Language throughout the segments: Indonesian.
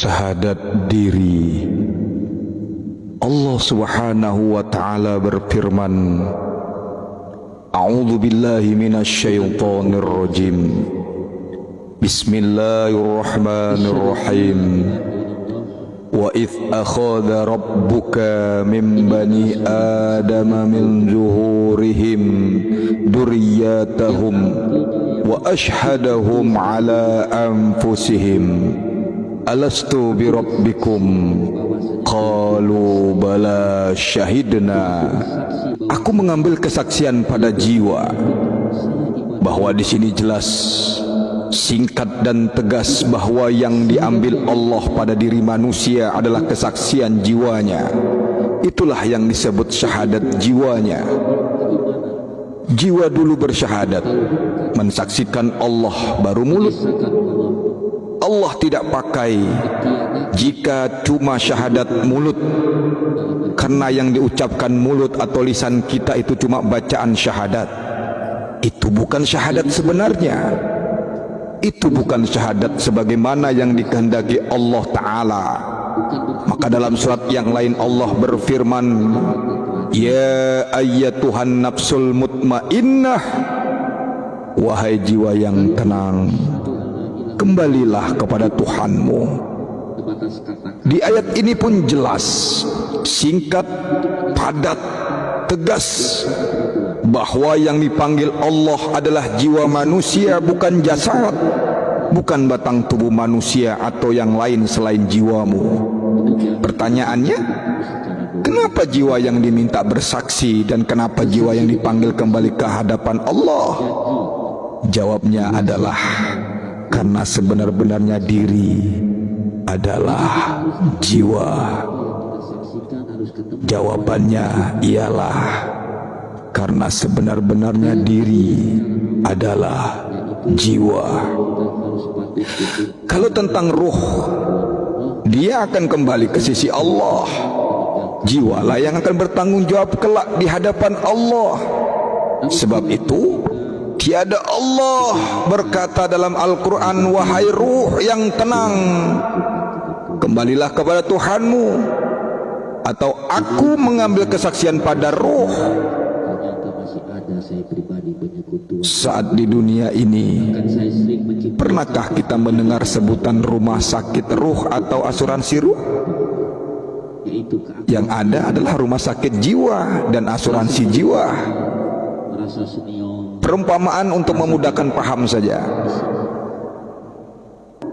Syahadat diri. Allah Subhanahu wa taala berfirman, A'udzu billahi minasyaitonir rajim. Bismillahirrahmanirrahim. Wa idh akhadha rabbuka min bani adama min zuhurihim dzurriyyatahum wa ashhadahum ala anfusihim alastu bi rabbikum qalu bala syahidna. Aku mengambil kesaksian pada jiwa. Bahwa di sini jelas, singkat dan tegas bahwa yang diambil Allah pada diri manusia adalah kesaksian jiwanya. Itulah yang disebut syahadat jiwanya. Jiwa dulu bersyahadat, mensaksikan Allah, baru mulut. Allah tidak pakai jika cuma syahadat mulut, karena yang diucapkan mulut atau lisan kita itu cuma bacaan syahadat. Itu bukan syahadat sebenarnya. Itu bukan syahadat sebagaimana yang dikehendaki Allah Ta'ala. Maka dalam surat yang lain Allah berfirman, Ya ayyatuhan nafsul mutmainnah, wahai jiwa yang tenang, kembalilah kepada Tuhanmu. Di ayat ini pun jelas, singkat, padat, tegas, bahwa yang dipanggil Allah adalah jiwa manusia, bukan jasad, bukan batang tubuh manusia atau yang lain selain jiwamu. Pertanyaannya, kenapa jiwa yang diminta bersaksi dan kenapa jiwa yang dipanggil kembali ke hadapan Allah? Jawabnya adalah karena sebenar-benarnya diri adalah jiwa. Jawabannya ialah karena sebenar-benarnya diri adalah jiwa. Kalau tentang ruh, dia akan kembali ke sisi Allah. Jiwalah yang akan bertanggung jawab kelak di hadapan Allah. Sebab itu tiada Allah berkata dalam Al-Quran, wahai ruh yang tenang, kembalilah kepada Tuhanmu. Atau aku mengambil kesaksian pada ruh. Saat di dunia ini, pernahkah kita mendengar sebutan rumah sakit ruh atau asuransi ruh? Yang ada adalah rumah sakit jiwa dan asuransi jiwa. Perumpamaan untuk memudahkan paham saja.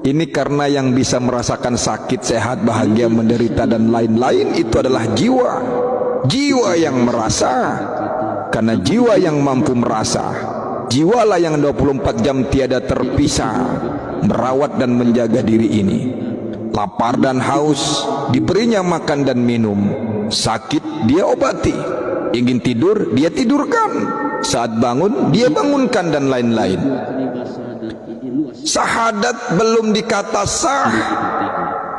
Ini karena yang bisa merasakan sakit, sehat, bahagia, menderita dan lain-lain itu adalah jiwa. Jiwa yang merasa. Karena jiwa yang mampu merasa, jiwalah yang 24 jam tiada terpisah merawat dan menjaga diri ini. Lapar dan haus, diberinya makan dan minum. Sakit, dia obati. Ingin tidur, dia tidurkan. Saat bangun, dia bangunkan dan lain-lain. Syahadat belum dikata sah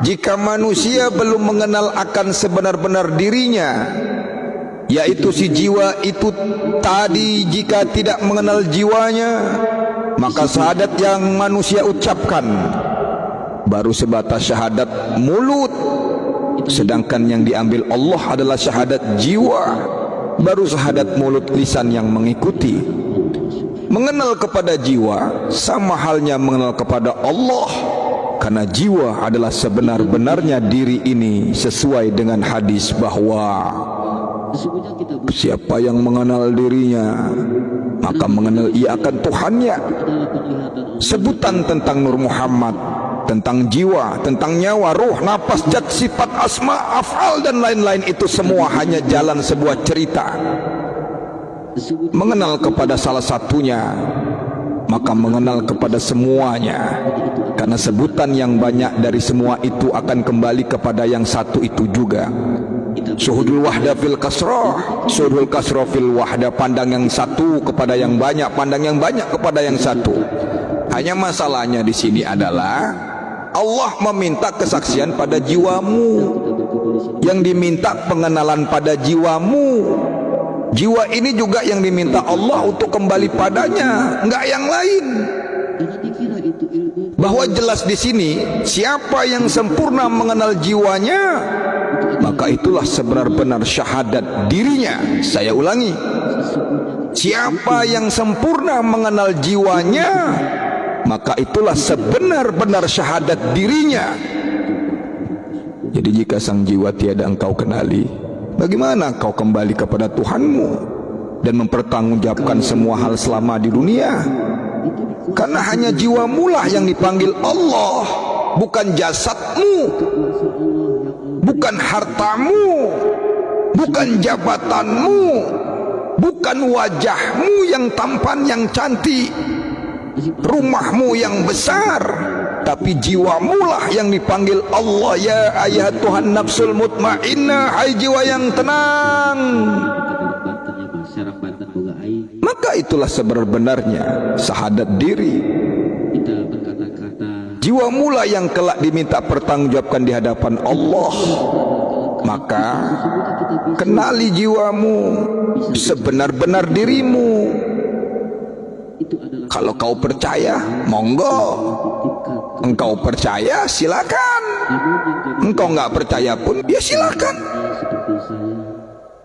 jika manusia belum mengenal akan sebenar-benar dirinya, yaitu si jiwa itu tadi. Jika tidak mengenal jiwanya, maka syahadat yang manusia ucapkan baru sebatas syahadat mulut. Sedangkan yang diambil Allah adalah syahadat jiwa, baru syahadat mulut lisan yang mengikuti. Mengenal kepada jiwa sama halnya mengenal kepada Allah, karena jiwa adalah sebenar-benarnya diri ini, sesuai dengan hadis bahwa siapa yang mengenal dirinya, maka mengenal ia akan Tuhannya. Sebutan tentang Nur Muhammad, tentang jiwa, tentang nyawa, ruh, nafas, zat, sifat, asma, af'al dan lain-lain itu semua hanya jalan sebuah cerita. Mengenal kepada salah satunya, maka mengenal kepada semuanya. Karena sebutan yang banyak dari semua itu akan kembali kepada yang satu itu juga. Syuhudul wahda fil kasrah, syuhudul kasrah fil wahda. Pandang yang satu kepada yang banyak, pandang yang banyak kepada yang satu. Hanya masalahnya di sini adalah Allah meminta kesaksian pada jiwamu. Yang diminta pengenalan pada jiwamu. Jiwa ini juga yang diminta Allah untuk kembali padanya, enggak yang lain. bahwa jelas di sini siapa yang sempurna mengenal jiwanya, maka itulah sebenar-benar syahadat dirinya. Saya ulangi, siapa yang sempurna mengenal jiwanya, maka itulah sebenar-benar syahadat dirinya. Jadi jika sang jiwa tiada engkau kenali, bagaimana engkau kembali kepada Tuhanmu dan mempertanggungjawabkan semua hal selama di dunia? Karena hanya jiwamu lah yang dipanggil Allah, bukan jasadmu, bukan hartamu, bukan jabatanmu, bukan wajahmu yang tampan, yang cantik, rumahmu yang besar, tapi jiwamu lah yang dipanggil Allah. Ya ayat Tuhan nafsul mutmainnah, hai jiwa yang tenang. Maka itulah sebenar-benarnya syahadat diri. Jiwa mula yang kelak diminta pertanggungjawabkan di hadapan Allah. Maka kenali jiwamu, sebenar-benar dirimu. Kalau kau percaya, monggo. Engkau percaya, silakan. Engkau nggak percaya pun, ya silakan.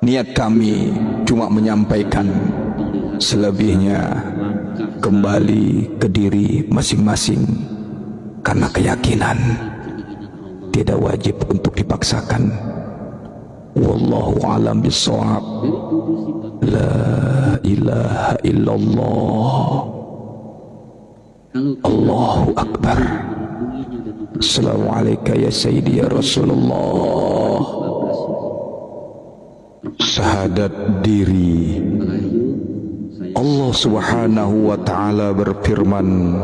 Niat kami cuma menyampaikan, selebihnya kembali ke diri masing-masing, karena keyakinan tidak wajib untuk dipaksakan. Wallahu a'lam bishawab. La ilaha illallah. Allahu akbar. Assalamualaikum ya sayyidi ya Rasulullah. Syahadat diri. Allah subhanahu wa ta'ala berfirman,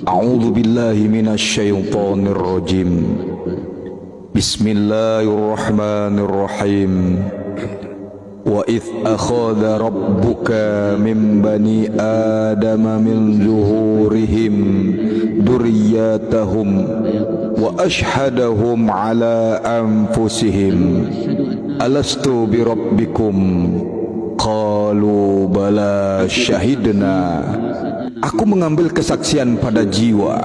A'udzu billahi minasyaitonir rajim. Bismillahirrahmanirrahim. Wa idh akhadha rabbuka min bani adama min zuhurihim dzurriyyatahum wa ashhadahum ala anfusihim alastu bi rabbikum qalu bala syahidna. Aku mengambil kesaksian pada jiwa